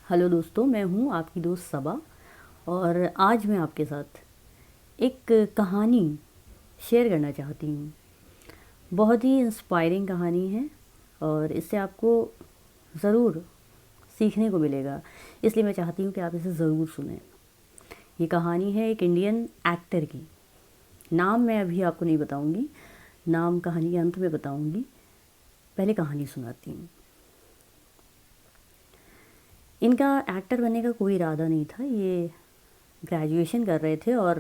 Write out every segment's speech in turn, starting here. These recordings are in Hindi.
हेलो दोस्तों, मैं हूँ आपकी दोस्त सबा। और आज मैं आपके साथ एक कहानी शेयर करना चाहती हूँ। बहुत ही इंस्पायरिंग कहानी है और इससे आपको ज़रूर सीखने को मिलेगा, इसलिए मैं चाहती हूँ कि आप इसे ज़रूर सुनें। ये कहानी है एक इंडियन एक्टर की। नाम मैं अभी आपको नहीं बताऊँगी, नाम कहानी के अंत में बताऊँगी। पहले कहानी सुनाती हूँ। इनका एक्टर बनने का कोई इरादा नहीं था। ये ग्रेजुएशन कर रहे थे और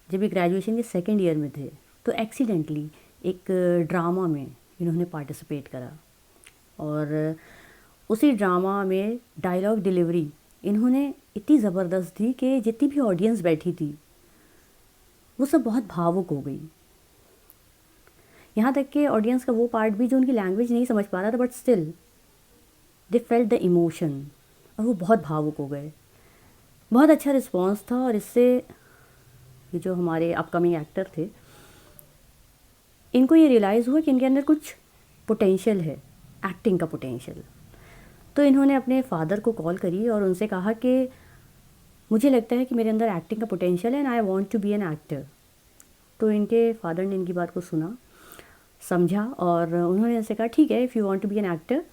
जब ये ग्रेजुएशन के सेकेंड ईयर में थे तो एक्सीडेंटली एक ड्रामा में इन्होंने पार्टिसिपेट करा। और उसी ड्रामा में डायलॉग डिलीवरी इन्होंने इतनी ज़बरदस्त थी कि जितनी भी ऑडियंस बैठी थी वो सब बहुत भावुक हो गई। यहाँ तक कि ऑडियंस का वो पार्ट भी जो उनकी लैंग्वेज नहीं समझ पा रहा था, but still they felt the emotion और वो बहुत भावुक हो गए। बहुत अच्छा रिस्पॉन्स था और इससे ये जो हमारे अपकमिंग एक्टर थे, इनको ये रियलाइज़ हुआ कि इनके अंदर कुछ पोटेंशियल है, एक्टिंग का पोटेंशियल। तो इन्होंने अपने फादर को कॉल करी और उनसे कहा कि मुझे लगता है कि मेरे अंदर एक्टिंग का पोटेंशियल है and I want to be an actor. तो इनके फादर ने इनकी बात को सुना, समझा और उन्होंने इनसे कहा ठीक है, if you want to be an actor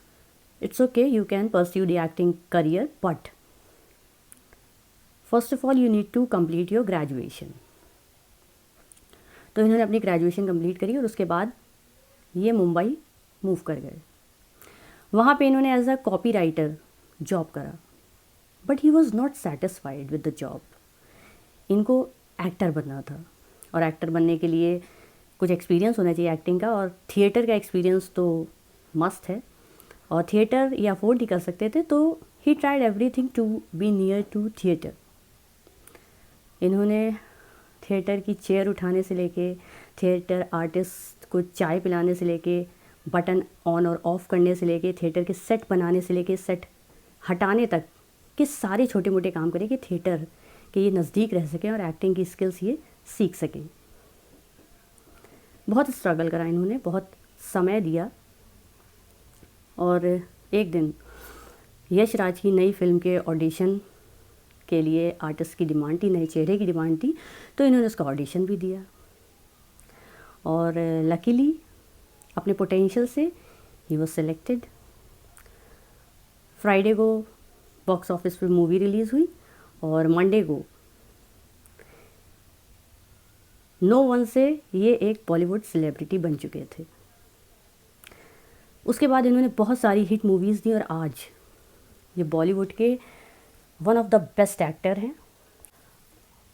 it's okay, you can pursue the acting career, but first of all you need to complete your graduation. तो इन्होंने अपनी ग्रेजुएशन कंप्लीट करी और उसके बाद ये मुंबई मूव कर गए। वहाँ पे इन्होंने as a copywriter job करा, but he was not satisfied with the job. इनको एक्टर बनना था और एक्टर बनने के लिए कुछ एक्सपीरियंस होना चाहिए एक्टिंग का, और थिएटर का एक्सपीरियंस तो मस्ट है। और थिएटर ये अफोर्ड नहीं कर सकते थे, तो he tried everything to be near to theatre. इन्होंने थिएटर की चेयर उठाने से लेके, थिएटर आर्टिस्ट को चाय पिलाने से लेके, बटन ऑन और ऑफ़ करने से लेके, थिएटर के सेट बनाने से लेके सेट हटाने तक के सारे छोटे मोटे काम करे कि थिएटर के ये नज़दीक रह सकें और एक्टिंग की स्किल्स ये सीख सकें। बहुत स्ट्रगल करा इन्होंने, बहुत समय दिया। और एक दिन यश राज की नई फिल्म के ऑडिशन के लिए आर्टिस्ट की डिमांड थी, नए चेहरे की डिमांड थी, तो इन्होंने उसका ऑडिशन भी दिया और लकीली अपने पोटेंशियल से ही वॉज सेलेक्टेड। फ्राइडे को बॉक्स ऑफिस पे मूवी रिलीज़ हुई और मंडे को नो वन से ये एक बॉलीवुड सेलिब्रिटी बन चुके थे। उसके बाद इन्होंने बहुत सारी हिट मूवीज़ दी और आज ये बॉलीवुड के one of the best actor हैं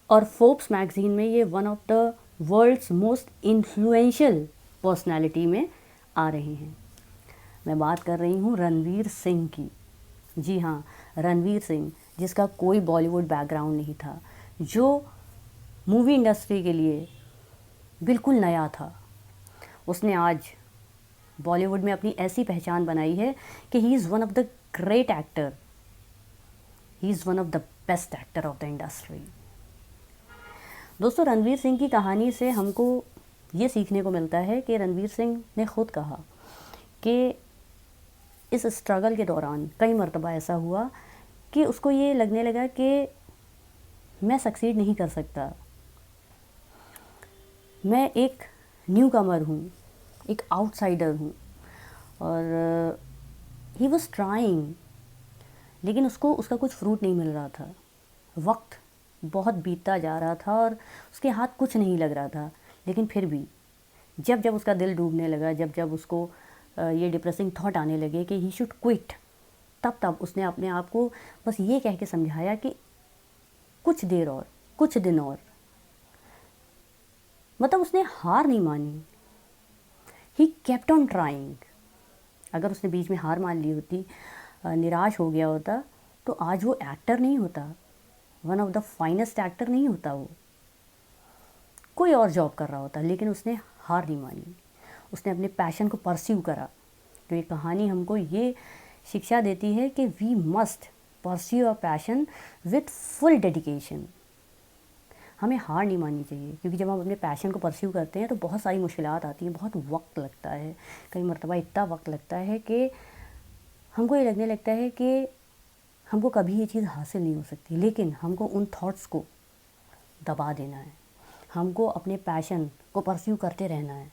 और फोर्ब्स मैगज़ीन में ये one of the world's most influential personality में आ रहे हैं। मैं बात कर रही हूँ रणवीर सिंह की। जी हाँ, रणवीर सिंह, जिसका कोई बॉलीवुड बैकग्राउंड नहीं था, जो मूवी इंडस्ट्री के लिए बिल्कुल नया था। उसने आज बॉलीवुड में अपनी ऐसी पहचान बनाई है कि he is one of the great actor, he is one of the best actor of the industry. दोस्तों, रणवीर सिंह की कहानी से हमको ये सीखने को मिलता है कि रणवीर सिंह ने खुद कहा कि इस स्ट्रगल के दौरान कई मर्तबा ऐसा हुआ कि उसको ये लगने लगा कि मैं सक्सीड नहीं कर सकता, मैं एक न्यू कमर हूँ, एक आउटसाइडर हूँ। और ही वॉज ट्राइंग, लेकिन उसको उसका कुछ फ्रूट नहीं मिल रहा था। वक्त बहुत बीतता जा रहा था और उसके हाथ कुछ नहीं लग रहा था। लेकिन फिर भी जब जब उसका दिल डूबने लगा, जब जब उसको ये डिप्रेसिंग थॉट आने लगे कि ही शुड क्विट, तब तब उसने अपने आप को बस ये कह के समझाया कि कुछ देर और, कुछ दिन और। मतलब उसने हार नहीं मानी, ही केप्ट ऑन ट्राइंग। अगर उसने बीच में हार मान ली होती, निराश हो गया होता, तो आज वो एक्टर नहीं होता, one of the finest actor नहीं होता, वो कोई और जॉब कर रहा होता। लेकिन उसने हार नहीं मानी, उसने अपने पैशन को परस्यू करा। तो ये कहानी हमको ये शिक्षा देती है कि we must pursue a passion with full dedication. हमें हार नहीं माननी चाहिए, क्योंकि जब हम अपने पैशन को परस्यू करते हैं तो बहुत सारी मुश्किलात आती हैं, बहुत वक्त लगता है। कई मरतबा इतना वक्त लगता है कि हमको ये लगने लगता है कि हमको कभी ये चीज़ हासिल नहीं हो सकती, लेकिन हमको उन थॉट्स को दबा देना है, हमको अपने पैशन को परस्यू करते रहना है,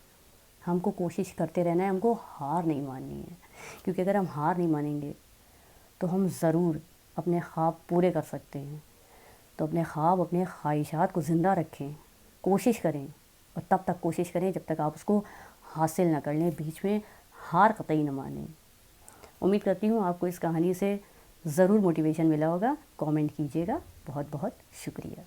हमको कोशिश करते रहना है, हमको हार नहीं माननी है। क्योंकि अगर हम हार नहीं मानेंगे तो हम ज़रूर अपने ख्वाब पूरे कर सकते हैं। तो अपने ख्वाब, अपने ख्वाहिशात को ज़िंदा रखें, कोशिश करें, और तब तक कोशिश करें जब तक आप उसको हासिल ना कर लें, बीच में हार कतई ना मानें। उम्मीद करती हूँ आपको इस कहानी से ज़रूर मोटिवेशन मिला होगा। कमेंट कीजिएगा। बहुत बहुत शुक्रिया।